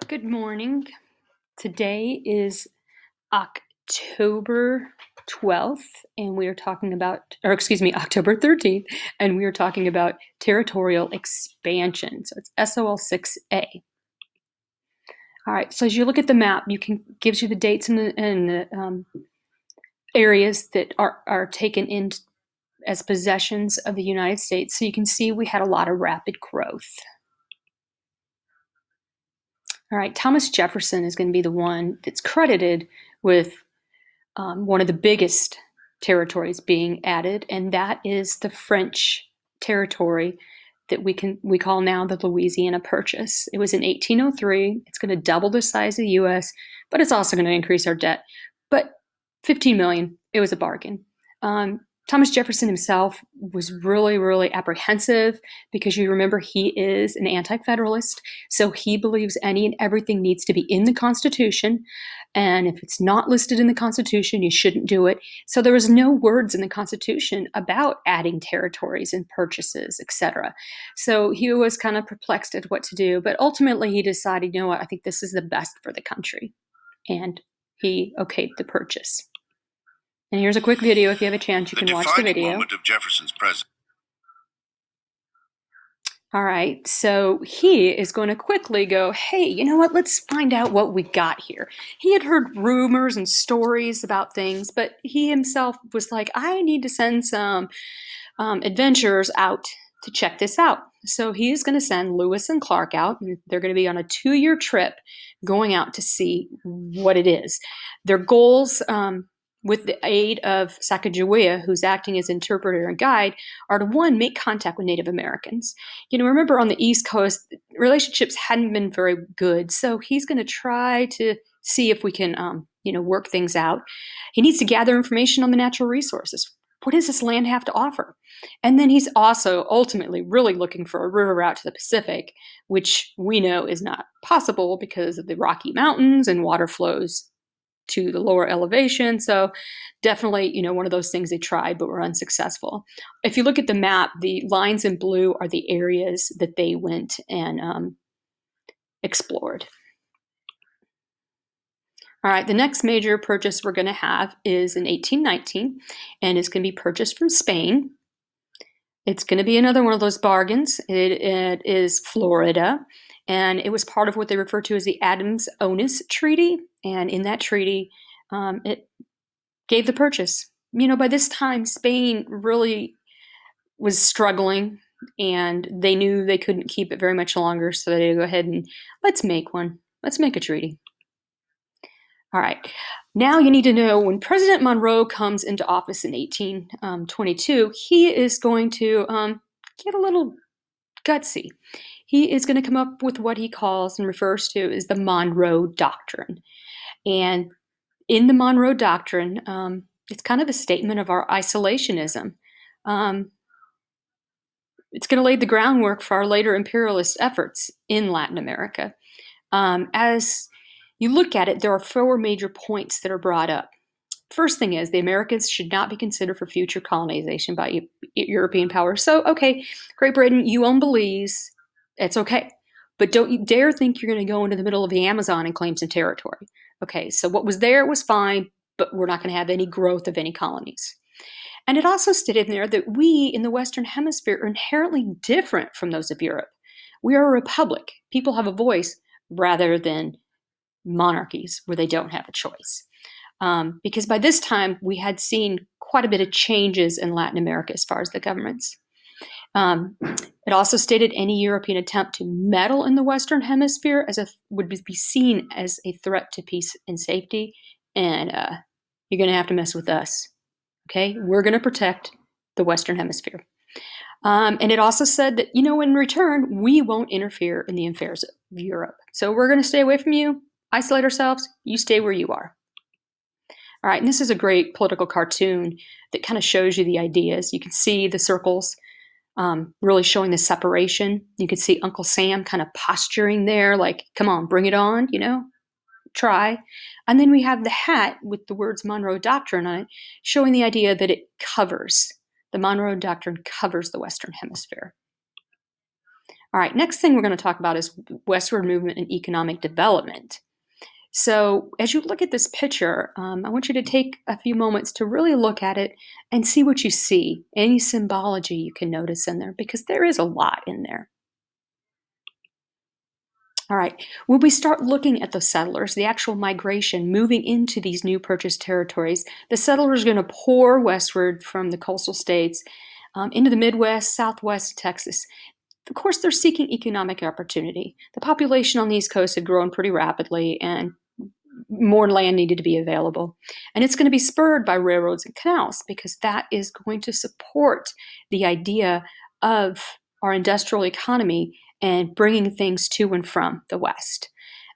Good morning. Today is October 12th, and we are talking about, or excuse me, October 13th, and we are talking about territorial expansion. So it's SOL 6A. All right, so as you look at the map, gives you the dates and the areas that are taken in as possessions of the United States. So you can see we had a lot of rapid growth. All right, Thomas Jefferson is going to be the one that's credited with one of the biggest territories being added, and that is the French territory that we call now the Louisiana Purchase. It was in 1803. It's going to double the size of the U.S., but it's also going to increase our debt. But 15 million, it was a bargain. Thomas Jefferson himself was really, really apprehensive because you remember he is an anti-federalist, so he believes any and everything needs to be in the Constitution, and if it's not listed in the Constitution, you shouldn't do it. So there was no words in the Constitution about adding territories and purchases, etc. So he was kind of perplexed at what to do, but ultimately he decided, you know what, I think this is the best for the country, and he okayed the purchase. And here's a quick video. If you have a chance, you can watch the video. The defining moment of Jefferson's presidency. All right, so he is going to quickly go, hey, you know what? Let's find out what we got here. He had heard rumors and stories about things, but he himself was like, I need to send some adventurers out to check this out. So he's going to send Lewis and Clark out. And they're going to be on a 2-year trip going out to see what it is. Their goals, with the aid of Sacagawea, who's acting as interpreter and guide, are to, one, make contact with Native Americans. You know, remember on the East Coast, relationships hadn't been very good, so he's going to try to see if we can, work things out. He needs to gather information on the natural resources. What does this land have to offer? And then he's also ultimately really looking for a river route to the Pacific, which we know is not possible because of the Rocky Mountains and water flows to the lower elevation. So definitely, one of those things they tried but were unsuccessful. If you look at the map, the lines in blue are the areas that they went and explored. All right, the next major purchase we're going to have is in 1819, and it's going to be purchased from Spain. It's going to be another one of those bargains. It is Florida, and it was part of what they refer to as the Adams-Onis Treaty. And in that treaty, it gave the purchase. By this time, Spain really was struggling, and they knew they couldn't keep it very much longer, so they go ahead and let's make one. Let's make a treaty. All right. Now you need to know when President Monroe comes into office in 1822, he is going to get a little gutsy. He is going to come up with what he calls and refers to as the Monroe Doctrine. And in the Monroe Doctrine, it's kind of a statement of our isolationism. It's going to lay the groundwork for our later imperialist efforts in Latin America. As you look at it, there are 4 major points that are brought up. First thing is the Americas should not be considered for future colonization by European powers. So, okay, Great Britain, you own Belize. It's okay. But don't you dare think you're going to go into the middle of the Amazon and claim some territory. Okay, so what was there was fine, but we're not going to have any growth of any colonies. And it also stated in there that we in the Western Hemisphere are inherently different from those of Europe. We are a republic. People have a voice rather than monarchies where they don't have a choice. Because by this time, we had seen quite a bit of changes in Latin America as far as the governments. It also stated any European attempt to meddle in the Western Hemisphere would be seen as a threat to peace and safety, and you're going to have to mess with us. Okay, we're going to protect the Western Hemisphere. And it also said that, in return, we won't interfere in the affairs of Europe. So we're going to stay away from you, isolate ourselves, you stay where you are. All right, and this is a great political cartoon that kind of shows you the ideas. You can see the circles really showing the separation. You can see Uncle Sam kind of posturing there, like, come on, bring it on, try. And then we have the hat with the words Monroe Doctrine on it, showing the idea that the Monroe Doctrine covers the Western Hemisphere. All right, next thing we're going to talk about is westward movement and economic development. So as you look at this picture, I want you to take a few moments to really look at it and see what you see, any symbology you can notice in there, because there is a lot in there. All right, when we start looking at the settlers, the actual migration moving into these new purchased territories, the settlers are going to pour westward from the coastal states into the Midwest, Southwest Texas. Of course, they're seeking economic opportunity. The population on the East Coast had grown pretty rapidly, and more land needed to be available. And it's going to be spurred by railroads and canals because that is going to support the idea of our industrial economy and bringing things to and from the West.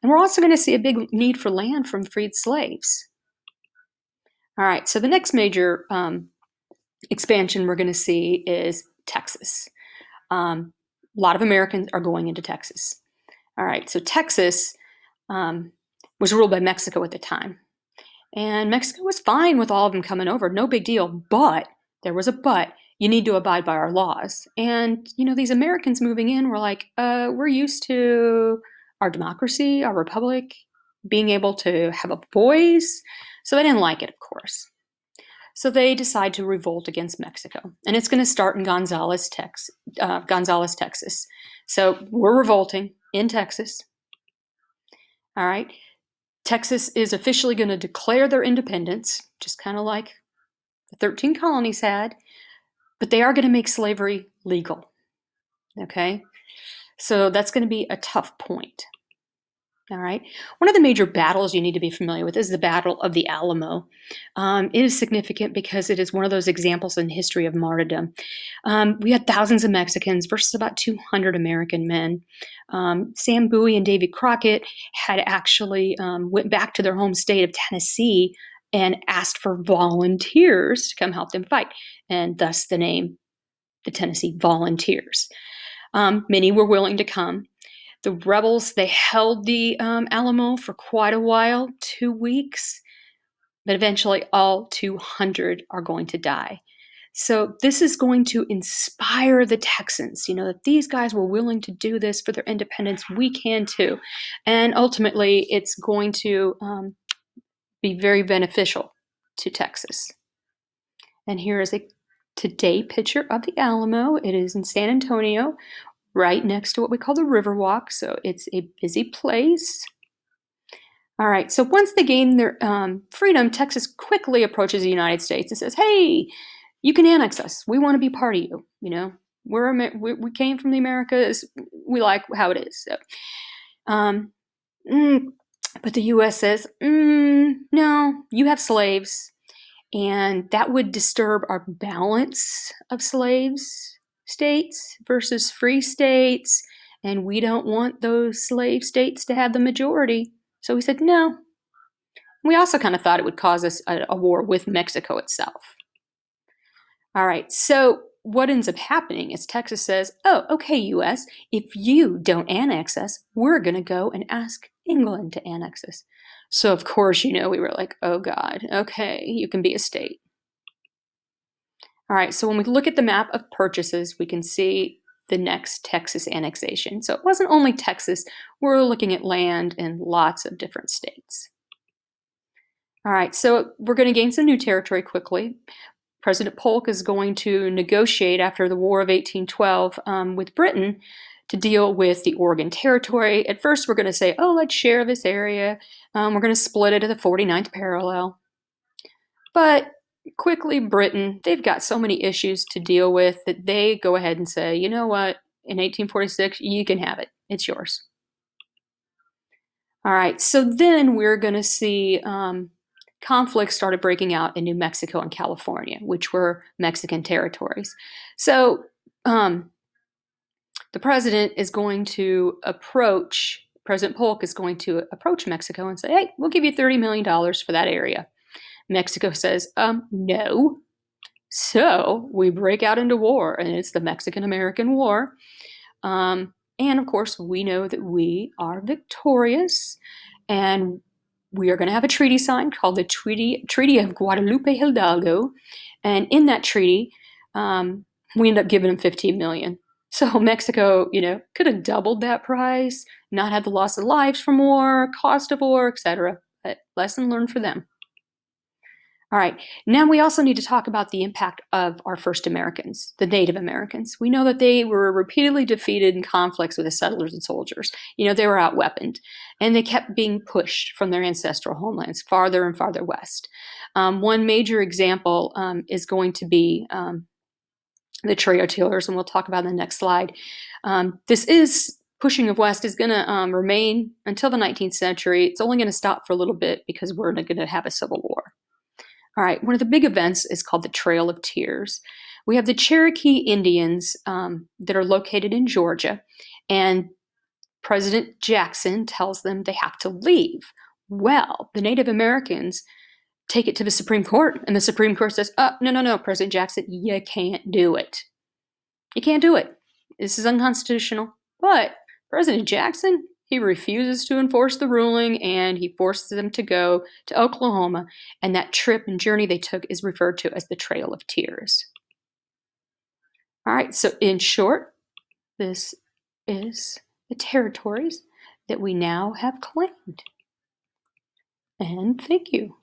And we're also going to see a big need for land from freed slaves. All right, so the next major expansion we're going to see is Texas. A lot of Americans are going into Texas. All right, so Texas was ruled by Mexico at the time. And Mexico was fine with all of them coming over, no big deal. But there was a but. You need to abide by our laws. And, these Americans moving in were like, we're used to our democracy, our republic, being able to have a voice. So they didn't like it, of course. So they decide to revolt against Mexico. And it's going to start in Gonzales, Texas. So we're revolting in Texas. All right. Texas is officially going to declare their independence, just kind of like the 13 colonies had, but they are going to make slavery legal. Okay? So that's going to be a tough point. All right. One of the major battles you need to be familiar with is the Battle of the Alamo. It is significant because it is one of those examples in history of martyrdom. We had thousands of Mexicans versus about 200 American men. Sam Bowie and Davy Crockett had actually went back to their home state of Tennessee and asked for volunteers to come help them fight, and thus the name, the Tennessee Volunteers. Many were willing to come. The rebels, they held the Alamo for quite a while, 2 weeks, but eventually all 200 are going to die. So this is going to inspire the Texans, that these guys were willing to do this for their independence. We can too. And ultimately, it's going to be very beneficial to Texas. And here is a today picture of the Alamo. It is in San Antonio, right next to what we call the Riverwalk, so it's a busy place. All right, so once they gain their freedom, Texas quickly approaches the United States and says, hey, you can annex us. We want to be part of you, we came from the Americas. We like how it is. So, but the U.S. says, no, you have slaves, and that would disturb our balance of slaves states versus free states, and we don't want those slave states to have the majority. So we said no. We also kind of thought it would cause us a war with Mexico itself. All right, so what ends up happening is Texas says, oh, okay, US, if you don't annex us, we're going to go and ask England to annex us. So of course, we were like, oh God, okay, you can be a state. All right, so when we look at the map of purchases, we can see the next Texas annexation. So it wasn't only Texas, we're looking at land in lots of different states. All right, so we're going to gain some new territory quickly. President Polk is going to negotiate after the War of 1812 with Britain to deal with the Oregon Territory. At first, we're going to say, oh, let's share this area. We're going to split it at the 49th parallel. But quickly, Britain, they've got so many issues to deal with that they go ahead and say, you know what, in 1846, you can have it. It's yours. All right, so then we're going to see conflicts started breaking out in New Mexico and California, which were Mexican territories. So the president is going to approach, President Polk is going to approach Mexico and say, hey, we'll give you $30 million for that area. Mexico says, no. So we break out into war, and it's the Mexican-American War. And of course, we know that we are victorious, and we are going to have a treaty signed called the Treaty of Guadalupe Hidalgo. And in that treaty, we end up giving them $15 million. So Mexico, could have doubled that price, not had the loss of lives from war, cost of war, etc. But lesson learned for them. All right, now we also need to talk about the impact of our first Americans, the Native Americans. We know that they were repeatedly defeated in conflicts with the settlers and soldiers. They were outweaponed, and they kept being pushed from their ancestral homelands farther and farther west. One major example is going to be the Trail Tillers, and we'll talk about in the next slide. This pushing of west is going to remain until the 19th century. It's only going to stop for a little bit because we're going to have a civil war. All right, one of the big events is called the Trail of Tears. We have the Cherokee Indians that are located in Georgia, and President Jackson tells them they have to leave. Well, the Native Americans take it to the Supreme Court, and the Supreme Court says, no, President Jackson, you can't do it. You can't do it. This is unconstitutional. But President Jackson, he refuses to enforce the ruling, and he forces them to go to Oklahoma, and that trip and journey they took is referred to as the Trail of Tears. All right, so in short, this is the territories that we now have claimed. And thank you.